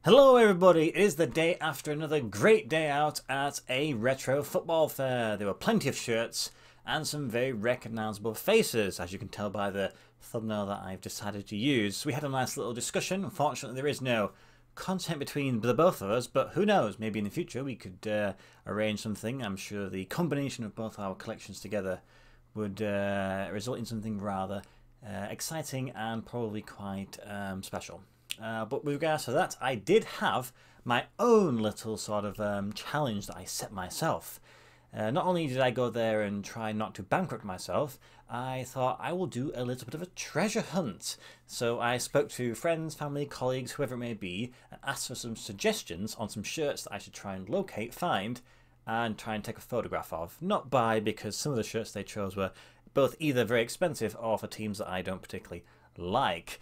Hello everybody, it is the day after another great day out at a retro football fair. There were plenty of shirts and some very recognisable faces, as you can tell by the thumbnail that I've decided to use. We had a nice little discussion. Unfortunately there is no content between the both of us, but who knows, maybe in the future we could arrange something. I'm sure the combination of both our collections together would result in something rather exciting and probably quite special. But with regards to that, I did have my own little sort of challenge that I set myself. Not only did I go there and try not to bankrupt myself, I thought I will do a little bit of a treasure hunt. So I spoke to friends, family, colleagues, whoever it may be, and asked for some suggestions on some shirts that I should try and locate, find, and try and take a photograph of. Not buy, because some of the shirts they chose were both either very expensive or for teams that I don't particularly like.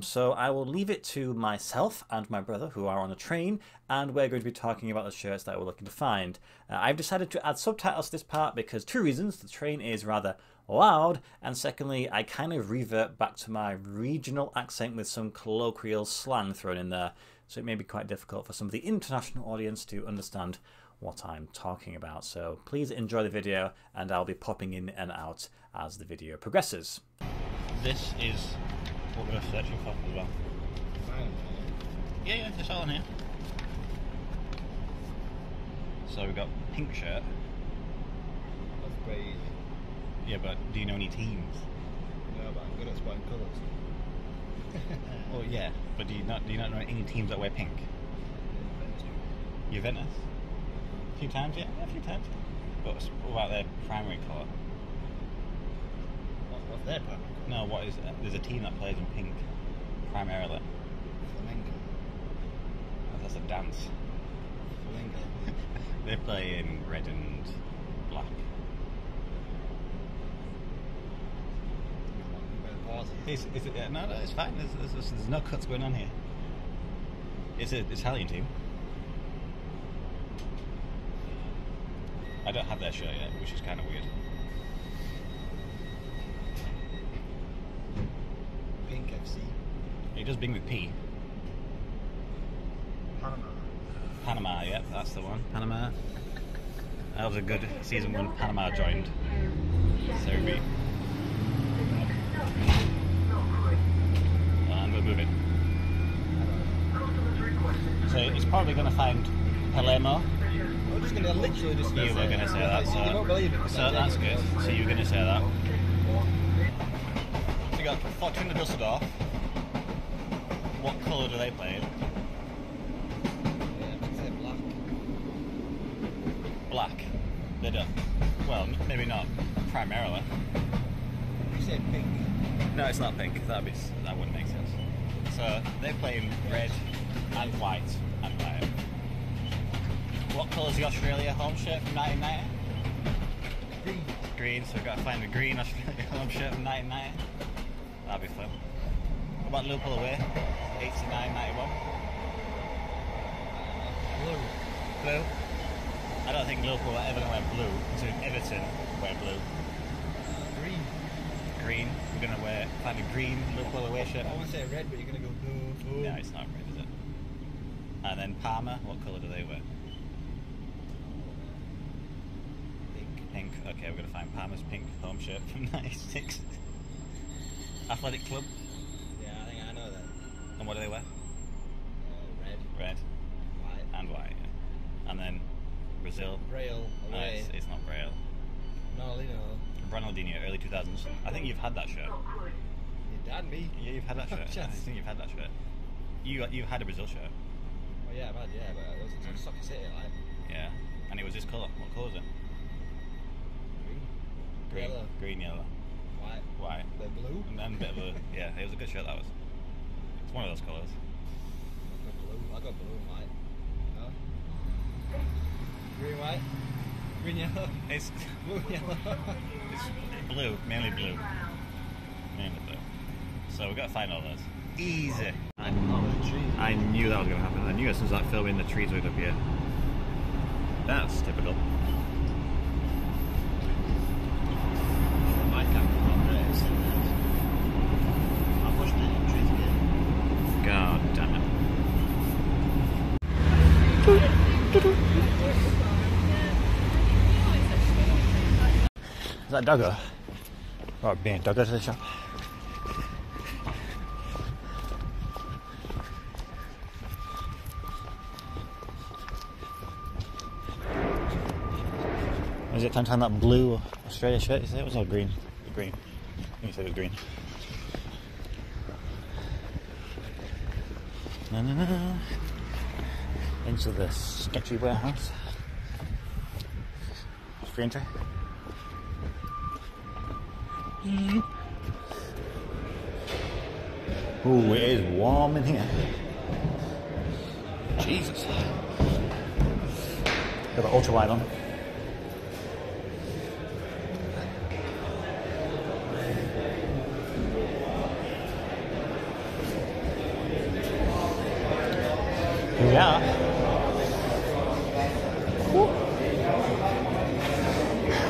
So I will leave it to myself and my brother, who are on a train, and we're going to be talking about the shirts that we're looking to find. I've decided to add subtitles to this part because two reasons: the train is rather loud, and secondly I kind of revert back to my regional accent with some colloquial slang thrown in there, so it may be quite difficult for some of the international audience to understand what I'm talking about. So please enjoy the video, and I'll be popping in and out as the video progresses. This is what we're searching for as well. Yeah, it's all in here. So we've got pink shirt. That's crazy. Yeah, but do you know any teams? No, but I'm good at spotting colours. Well, yeah, but do you not know any teams that wear pink? Juventus? A few times, yeah, a few times. But what about their primary colour? What's their primary colour? No, what is it? There's a team that plays in pink primarily. Flamenco. Oh, that's a dance. Flamenco. They play in red and black. No, it's fine. There's no cuts going on here. It's an Italian team. I don't have their shirt yet, which is kind of weird. Pink FC. It does begin with P. Panama, yeah, that's the one. Panama. That was a good season when Panama joined Serie B. And we're moving. So it's probably going to find Palermo. I'm just going to literally just... You were going to say that, so... You won't believe it. So that's good. So you were going to say that. So you got Fortuna Düsseldorf. What colour do they play in? Yeah, I'd say black. Black. They don't. Well, maybe not primarily. You said pink. No, it's not pink. That wouldn't make sense. So they play in red and white and white. What colour's the Australia home shirt from 1990? Green. Green. So we've got to find the green Australia home shirt from 1990. That'd be fun. What about Liverpool away? 89-91. Blue. Blue. I don't think Liverpool are ever going to wear blue, considering Everton wear blue. Green. Green. We're going to find a green Liverpool away shirt. I want to say red, but you're going to go blue. No, it's not red, is it? And then Parma, what colour do they wear? Pink. Pink. Okay, we're going to find Parma's pink home shirt from 96. Athletic Club. Yeah, I think I know that. And what do they wear? Red. Red. White. And white, yeah. And then Brazil. Braille. No, Away. it's not Braille. Ronaldinho, early 2000s. I think you've had that shirt. Your dad, me. Yeah, you've had that shirt. I think you've had that shirt. You've had a Brazil shirt. Oh yeah, I've had, yeah, but it was Soccer City, like. Yeah, and it was this colour. What colour is it? Green. Yellow. Green, yellow. White. White. The blue. And then a bit of a, yeah, it was a good shirt, that was. It's one of those colours. I got blue and white. No? Green, white. Green, yellow. It's Blue, yellow. it's blue, mainly blue. Mainly blue. So we've got to find all those. Easy. I knew that was going to happen. I knew as soon as that filming the trees would appear. That's typical. My camera. I pushed it in trees again. God damn it. a doggo. Or being a doggo to the shop. Was it time to find that blue Australia shirt? It was all green. Green. I think you said it was green. No. Into the sketchy warehouse. Free entry. Ooh, it is warm in here. Jesus. Got the ultra wide on. Here we are.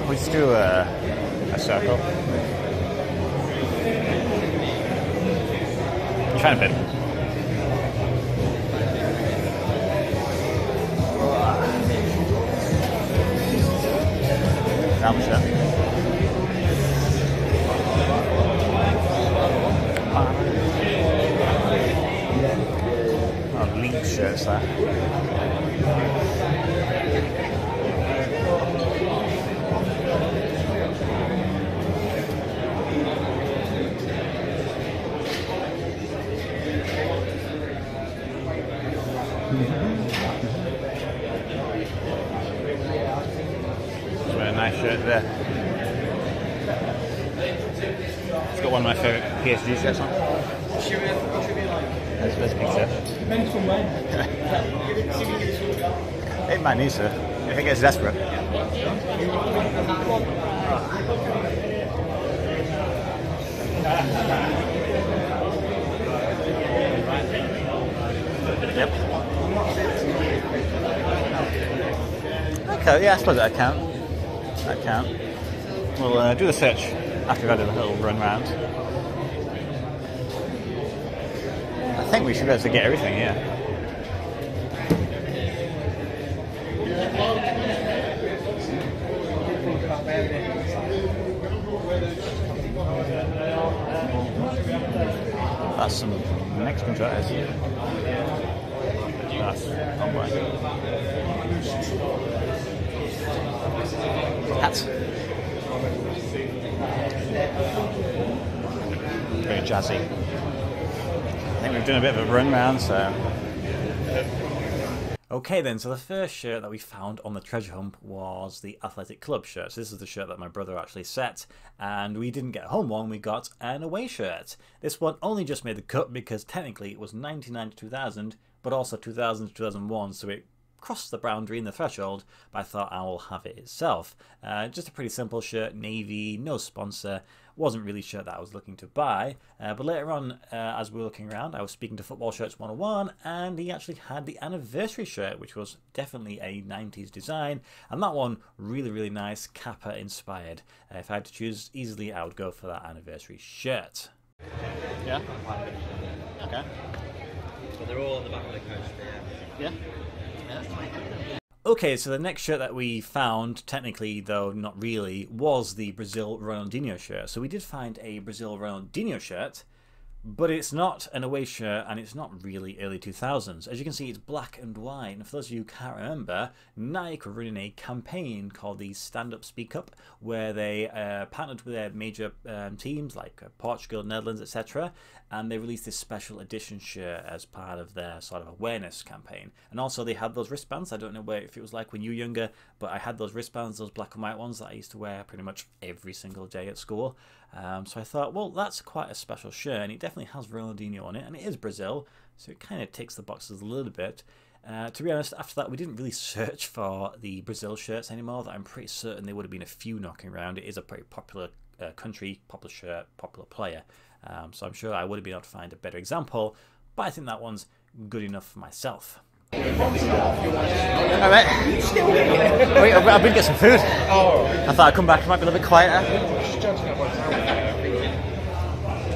We just do a circle. I'm trying to fit. How much that? Oh, link shirts there. Nice shirt there. It's got one of my favourite PSG shirts on. That's a picture. It might need to, if it gets desperate. Yep. Okay, yeah, I suppose that count. That count. We'll do the search after we've had a little run round. I think we should be able to get everything here. That's some Mexican tries. That's not right. Hats. Very jazzy. I think we've done a bit of a run round, so. Okay then, so the first shirt that we found on the treasure hunt was the Athletic Club shirt. So this is the shirt that my brother actually set, and we didn't get a home one, we got an away shirt. This one only just made the cut because technically it was 99 to 2000, but also 2000 to 2001, so it crossed the boundary in the threshold, but I thought I will have it itself. Just a pretty simple shirt, navy, no sponsor. Wasn't really a shirt that I was looking to buy, but later on as we were looking around, I was speaking to Football Shirts 101, and he actually had the anniversary shirt, which was definitely a 90s design, and that one really nice, Kappa inspired. If I had to choose easily, I would go for that anniversary shirt. Yeah? Okay. But they're all on the back of the coaster, yeah. Yeah? Okay, so the next shirt that we found, technically though not really, was the Brazil Ronaldinho shirt. So we did find a Brazil Ronaldinho shirt, but it's not an away shirt and it's not really early 2000s. As you can see, it's black and white, and for those of you who can't remember, Nike were running a campaign called the Stand Up Speak Up, where they partnered with their major teams like Portugal, Netherlands, etc., and they released this special edition shirt as part of their sort of awareness campaign. And also they had those wristbands. I don't know if it was like when you were younger, but I had those wristbands, those black and white ones that I used to wear pretty much every single day at school. So I thought, well, that's quite a special shirt, and it definitely has Ronaldinho on it, and it is Brazil, so it kind of ticks the boxes a little bit. To be honest, after that we didn't really search for the Brazil shirts anymore. That I'm pretty certain there would have been a few knocking around. It is a pretty popular country, popular shirt, popular player. So I'm sure I would have been able to find a better example, but I think that one's good enough for myself. Alright, wait, I've been to get some food. I thought I'd come back, it might be a little bit quieter.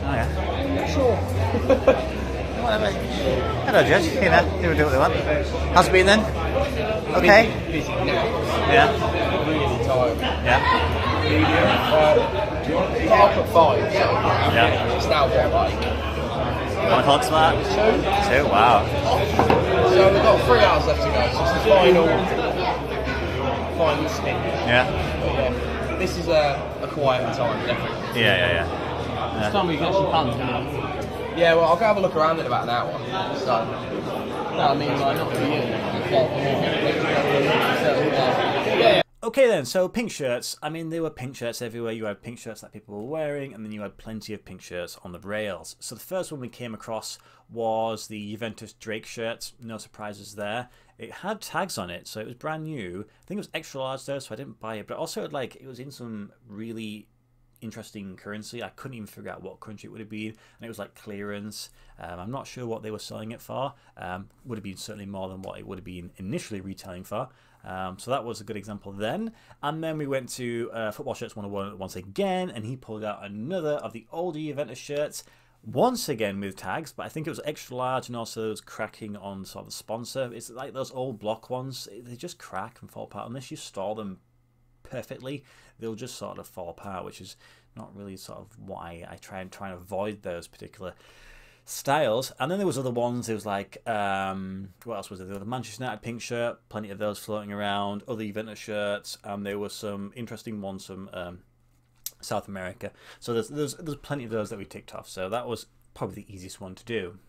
Oh yeah. Sure. Whatever. Hello Judge, you know, they will do what they want. How's it been then? Okay? Busy now. Yeah. Really tired. Yeah. medium. I'll put 5. Yeah. It's now what, like? 1 o'clock smart? 2, wow. So we've got 3 hours left to go, so it's the final stint. Yeah. But yeah, this is a quieter time, definitely. Yeah. It's time we get some puns, isn't it? Yeah, well, I'll go have a look around in about an hour. So, No, I mean, like, not for you. yeah. Okay then, so pink shirts. I mean, there were pink shirts everywhere. You had pink shirts that people were wearing, and then you had plenty of pink shirts on the rails. So the first one we came across was the Juventus Drake shirt. No surprises there. It had tags on it, so it was brand new. I think it was extra large though, so I didn't buy it. But also, like, it was in some really interesting currency. I couldn't even figure out what country it would have been, and it was like clearance. I'm not sure what they were selling it for. Would have been certainly more than what it would have been initially retailing for. So that was a good example then. And then we went to Football Shirts 101 once again, and he pulled out another of the older Juventus shirts, once again with tags, but I think it was extra large, and also it was cracking on sort of the sponsor. It's like those old block ones. They just crack and fall apart unless you store them perfectly. They'll just sort of fall apart, which is not really sort of why I try and avoid those particular styles. And then there was other ones. There was like what else was there? There was the Manchester United pink shirt, plenty of those floating around, other Juventus shirts, and there were some interesting ones from South America. So there's plenty of those that we ticked off, so that was probably the easiest one to do.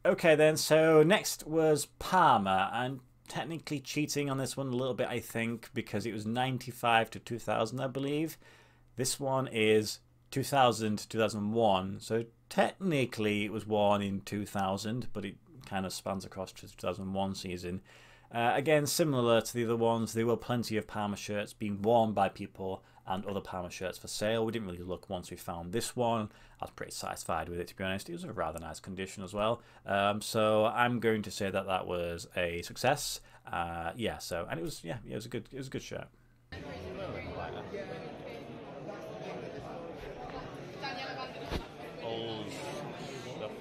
Okay then, so next was Parma, and technically cheating on this one a little bit, I think, because it was 95 to 2000, I believe. This one is 2000 to 2001, so technically it was worn in 2000, but it kind of spans across to the 2001 season. Again, similar to the other ones, there were plenty of Parma shirts being worn by people and other Parma shirts for sale. We didn't really look once we found this one. I was pretty satisfied with it, to be honest. It was a rather nice condition as well. So I'm going to say that that was a success. Yeah. So, and it was a good shirt. Old stuff.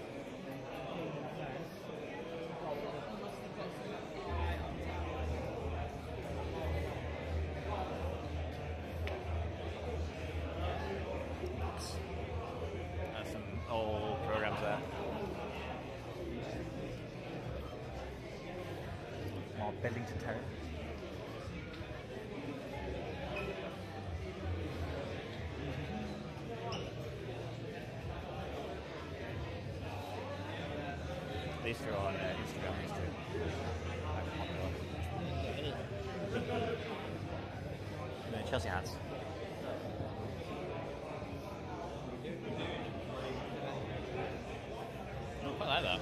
Some old programs there. More Bellington Terrace. These two are on Instagram, these two. Chelsea hats. I quite like that.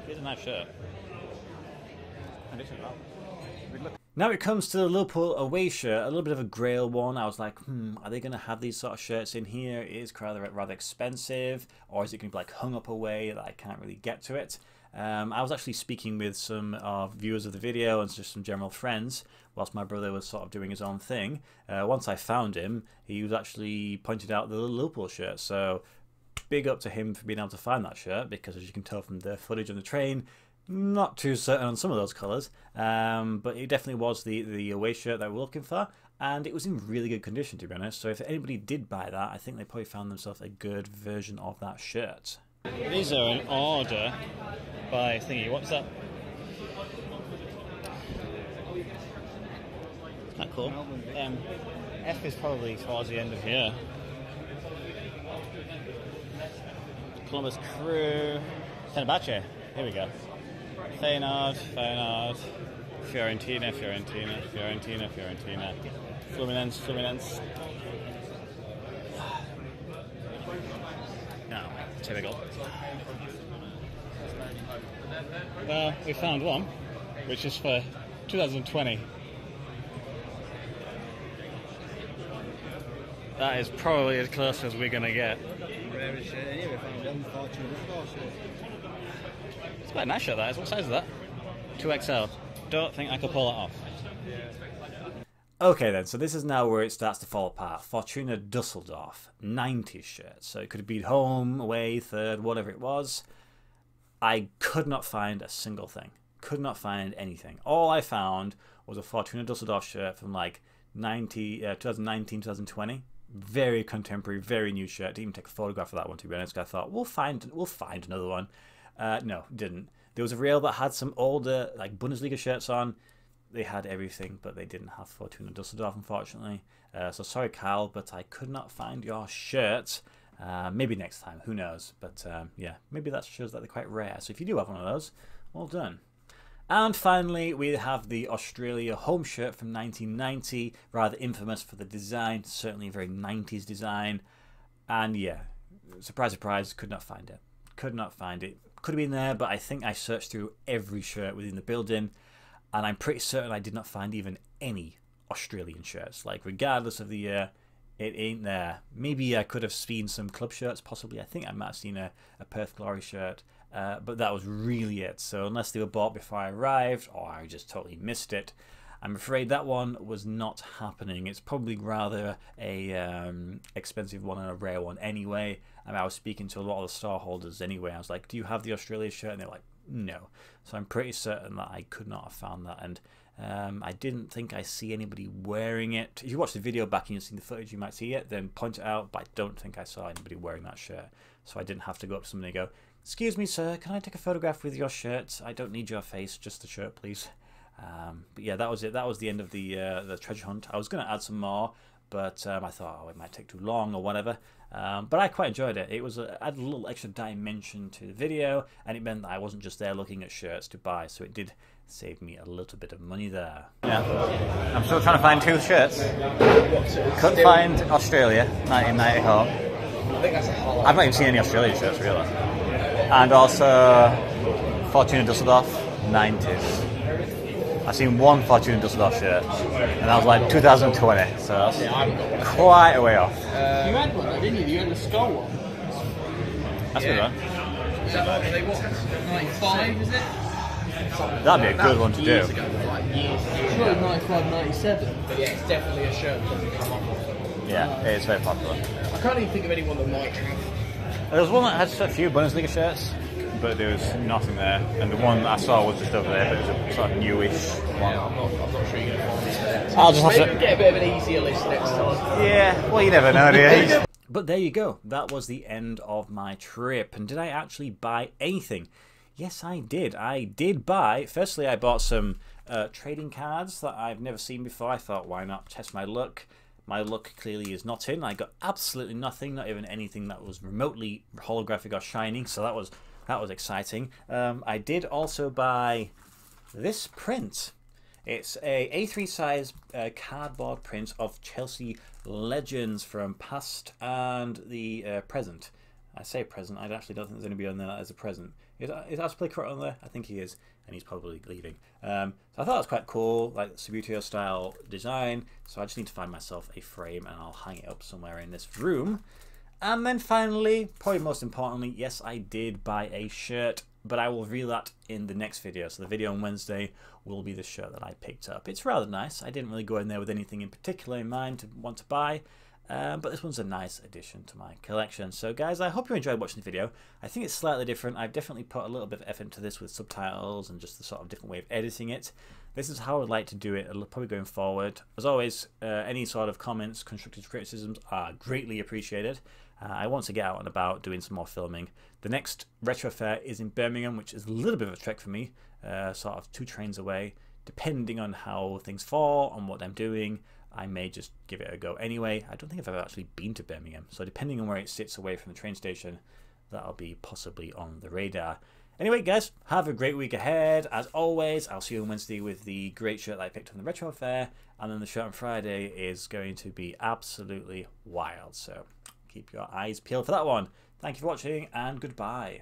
Here's a nice shirt. Now it comes to the Liverpool away shirt, a little bit of a grail one. I was like, are they going to have these sort of shirts in here? It is rather expensive, or is it going to be like hung up away that I can't really get to it? I was actually speaking with some viewers of the video and just some general friends whilst my brother was sort of doing his own thing. Once I found him, he was actually pointed out the Liverpool shirt, so big up to him for being able to find that shirt, because as you can tell from the footage on the train, not too certain on some of those colours, but it definitely was the away shirt that we're looking for, and it was in really good condition, to be honest. So if anybody did buy that, I think they probably found themselves a good version of that shirt. These are an order by thingy. What's that? Isn't that cool? F is probably towards the end of here. Columbus Crew. Fenerbahce. Here we go. Feyenoord, Fiorentina, Fluminense. Now, typical. Well, we found one, which is for 2020. That is probably as close as we're going to get. It's quite a nice shirt, that is. What size is that? 2XL. Don't think I could pull that off. Okay then, so this is now where it starts to fall apart. Fortuna Dusseldorf, 90s shirt. So it could have been home, away, third, whatever it was. I could not find a single thing. Could not find anything. All I found was a Fortuna Dusseldorf shirt from like 2019, 2020. Very contemporary, very new shirt. Didn't even take a photograph of that one, to be honest. I thought we'll find another one. No, didn't. There was a reel that had some older like Bundesliga shirts on. They had everything, but they didn't have Fortuna Düsseldorf, unfortunately. So sorry, Kyle, but I could not find your shirt. Maybe next time, who knows? But yeah, maybe that shows that they're quite rare. So if you do have one of those, well done. And finally, we have the Australia home shirt from 1990, rather infamous for the design, certainly a very 90s design. And yeah, surprise, surprise, could not find it. Could not find it. Could have been there, but I think I searched through every shirt within the building, and I'm pretty certain I did not find even any Australian shirts. Like, regardless of the year, it ain't there. Maybe I could have seen some club shirts, possibly. I think I might have seen a Perth Glory shirt. But that was really it. So unless they were bought before I arrived, or I just totally missed it, I'm afraid that one was not happening. It's probably rather a expensive one and a rare one anyway. I mean, I was speaking to a lot of the store holders anyway. I was like, do you have the Australia shirt? And they're like, no. So I'm pretty certain that I could not have found that. And I didn't think I see anybody wearing it. If you watch the video back and you've seen the footage, you might see it. Then point it out. But I don't think I saw anybody wearing that shirt. So I didn't have to go up to somebody and go, excuse me, sir, can I take a photograph with your shirt? I don't need your face, just the shirt, please. But yeah, that was it. That was the end of the treasure hunt. I was going to add some more, but I thought, oh, it might take too long or whatever. But I quite enjoyed it. It was added a little extra dimension to the video, and it meant that I wasn't just there looking at shirts to buy, so it did save me a little bit of money there. Yeah, I'm still trying to find two shirts. Couldn't find Australia, 1990 home. I think that's a hard. I've not even seen any Australian shirts, really. And also Fortuna Düsseldorf, 90s. I've seen one Fortuna Düsseldorf shirt, and that was like 2020, so that's quite a way off. You had one though, didn't you? You had the skull one. That's a good one. Is that what they want? 95, is it? That'd be a good one to do. Years ago, like years ago. 95, 97. But yeah, it's definitely a shirt that doesn't come up. Yeah, it is very popular. I can't even think of anyone that might have. There was one that had a few Bundesliga shirts, but there was nothing there. And the one that I saw was just over there, but it was a sort of newish one. Yeah, I'm not sure you're going to find this. I'll just have Maybe get a bit of an easier list next time. Yeah, well, you never know, do you? But there you go. That was the end of my trip. And did I actually buy anything? Yes, I did. I did buy... Firstly, I bought some trading cards that I've never seen before. I thought, why not test my luck? My luck clearly is not in. I got absolutely nothing, not even anything that was remotely holographic or shining. So that was exciting. I did also buy this print. It's a A3 size cardboard print of Chelsea legends from past and the present. I say present. I actually don't think there's anybody on there as a present. Is Aspley on there? I think he is, and he's probably leaving. So I thought that was quite cool, like Subbuteo style design. So I just need to find myself a frame, and I'll hang it up somewhere in this room. And then finally, probably most importantly, yes, I did buy a shirt, but I will reveal that in the next video. So the video on Wednesday will be the shirt that I picked up. It's rather nice. I didn't really go in there with anything in particular in mind to want to buy. But this one's a nice addition to my collection. So guys, I hope you enjoyed watching the video. I think it's slightly different. I've definitely put a little bit of effort into this with subtitles and just the sort of different way of editing it. This is how I would like to do it, probably going forward. As always, any sort of comments, constructive criticisms are greatly appreciated. I want to get out and about doing some more filming. The next retro fair is in Birmingham, which is a little bit of a trek for me, sort of 2 trains away. Depending on how things fall, on what I'm doing, I may just give it a go anyway. I don't think I've ever actually been to Birmingham, so depending on where it sits away from the train station, that'll be possibly on the radar. Anyway, guys, have a great week ahead. As always, I'll see you on Wednesday with the great shirt that I picked on the Retro Fair, and then the shirt on Friday is going to be absolutely wild, so keep your eyes peeled for that one. Thank you for watching, and goodbye.